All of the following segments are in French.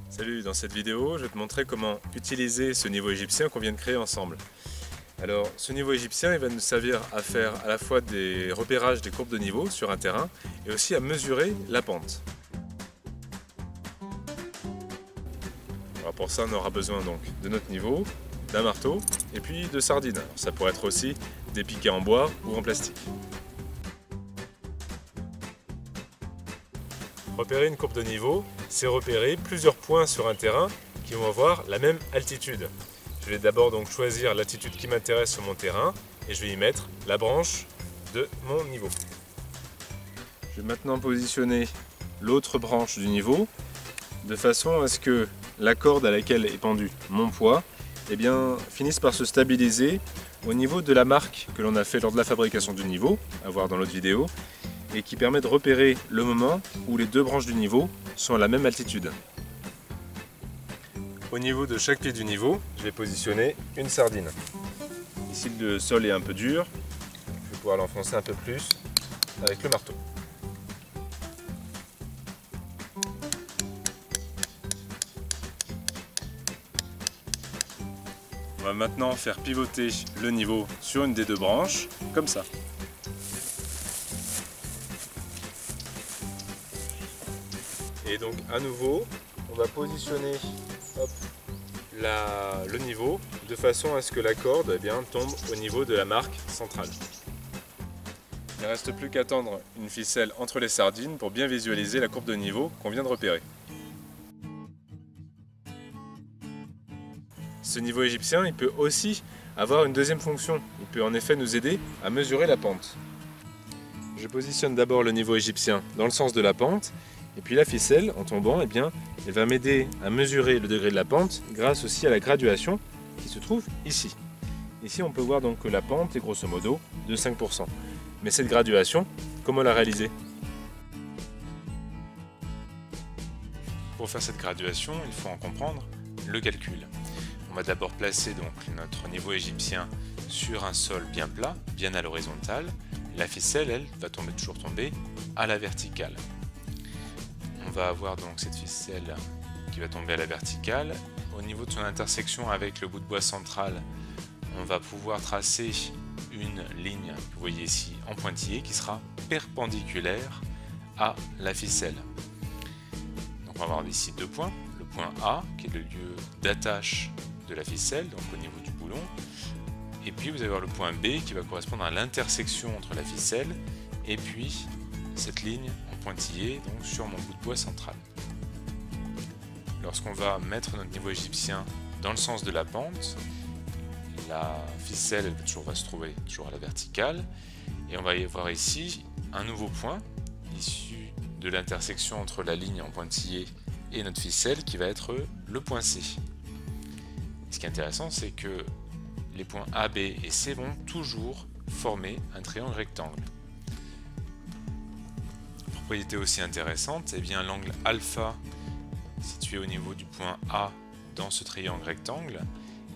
Salut, dans cette vidéo, je vais te montrer comment utiliser ce niveau égyptien qu'on vient de créer ensemble. Alors, ce niveau égyptien, il va nous servir à faire à la fois des repérages des courbes de niveau sur un terrain et aussi à mesurer la pente. Alors pour ça, on aura besoin donc de notre niveau, d'un marteau et puis de sardines. Alors, ça pourrait être aussi des piquets en bois ou en plastique. Repérer une courbe de niveau, c'est repérer plusieurs points sur un terrain qui vont avoir la même altitude. Je vais d'abord donc choisir l'altitude qui m'intéresse sur mon terrain et je vais y mettre la branche de mon niveau. Je vais maintenant positionner l'autre branche du niveau de façon à ce que la corde à laquelle est pendu mon poids finisse par se stabiliser au niveau de la marque que l'on a fait lors de la fabrication du niveau, à voir dans l'autre vidéo, et qui permet de repérer le moment où les deux branches du niveau sont à la même altitude. Au niveau de chaque pied du niveau, je vais positionner une sardine. Ici le sol est un peu dur, je vais pouvoir l'enfoncer un peu plus avec le marteau. On va maintenant faire pivoter le niveau sur une des deux branches, comme ça. Et donc à nouveau, on va positionner le niveau de façon à ce que la corde tombe au niveau de la marque centrale. Il ne reste plus qu'à tendre une ficelle entre les sardines pour bien visualiser la courbe de niveau qu'on vient de repérer. Ce niveau égyptien, il peut aussi avoir une deuxième fonction. Il peut en effet nous aider à mesurer la pente. Je positionne d'abord le niveau égyptien dans le sens de la pente. Et puis la ficelle, en tombant, elle va m'aider à mesurer le degré de la pente grâce aussi à la graduation qui se trouve ici. Ici, on peut voir donc que la pente est grosso modo de 5%. Mais cette graduation, comment la réaliser? Pour faire cette graduation, il faut en comprendre le calcul. On va d'abord placer donc notre niveau égyptien sur un sol bien plat, bien à l'horizontale. La ficelle, elle, va toujours tomber à la verticale. On va avoir donc cette ficelle qui va tomber à la verticale. Au niveau de son intersection avec le bout de bois central, on va pouvoir tracer une ligne, que vous voyez ici en pointillé, qui sera perpendiculaire à la ficelle. Donc on va avoir ici deux points. Le point A, qui est le lieu d'attache de la ficelle, donc au niveau du boulon. Et puis vous allez avoir le point B qui va correspondre à l'intersection entre la ficelle et puis cette ligne en pointillé donc sur mon bout de bois central. Lorsqu'on va mettre notre niveau égyptien dans le sens de la pente, la ficelle va se trouver toujours à la verticale et on va y avoir ici un nouveau point issu de l'intersection entre la ligne en pointillé et notre ficelle qui va être le point C. Ce qui est intéressant, c'est que les points A, B et C vont toujours former un triangle rectangle. Propriété aussi intéressante, l'angle alpha situé au niveau du point A dans ce triangle rectangle,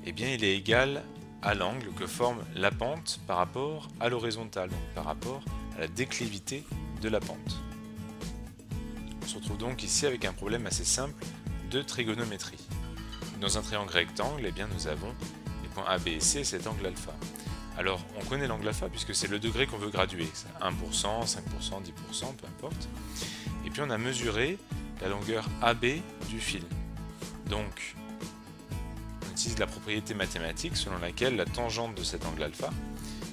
il est égal à l'angle que forme la pente par rapport à l'horizontale, donc par rapport à la déclivité de la pente. On se retrouve donc ici avec un problème assez simple de trigonométrie. Dans un triangle rectangle, nous avons les points A, B et C, cet angle alpha. Alors, on connaît l'angle alpha puisque c'est le degré qu'on veut graduer, 1%, 5%, 10%, peu importe. Et puis on a mesuré la longueur AB du fil. Donc, on utilise la propriété mathématique selon laquelle la tangente de cet angle alpha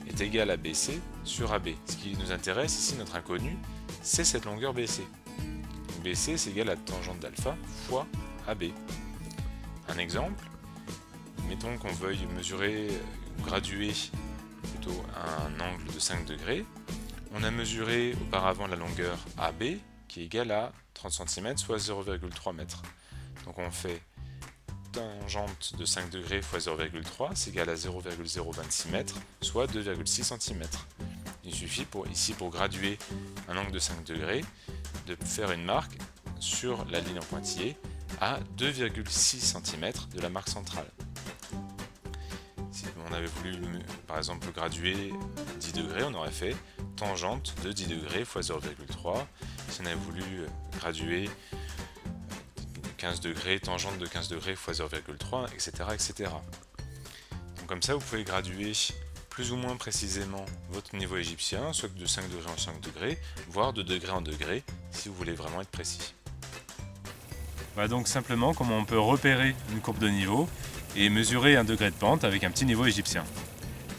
est égale à BC sur AB. Ce qui nous intéresse ici, notre inconnu, c'est cette longueur BC. Donc BC, c'est égal à la tangente d'alpha fois AB. Un exemple, mettons qu'on veuille mesurer ou graduer plutôt un angle de 5 degrés. On a mesuré auparavant la longueur AB qui est égale à 30 cm soit 0,3 m. Donc on fait tangente de 5 degrés fois 0,3 c'est égal à 0,026 m soit 2,6 cm. Il suffit pour graduer un angle de 5 degrés de faire une marque sur la ligne en pointillé à 2,6 cm de la marque centrale. Si on avait voulu par exemple graduer 10 degrés, on aurait fait tangente de 10 degrés fois 0,3. Si on avait voulu graduer 15 degrés, tangente de 15 degrés x 0,3, etc., etc. Donc comme ça, vous pouvez graduer plus ou moins précisément votre niveau égyptien, soit de 5 degrés en 5 degrés, voire de degré en degré, si vous voulez vraiment être précis. Voilà donc simplement comment on peut repérer une courbe de niveau et mesurer un degré de pente avec un petit niveau égyptien.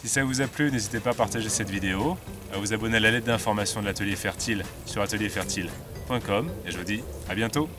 Si ça vous a plu, n'hésitez pas à partager cette vidéo, à vous abonner à la lettre d'information de l'atelier fertile sur atelierfertile.com et je vous dis à bientôt.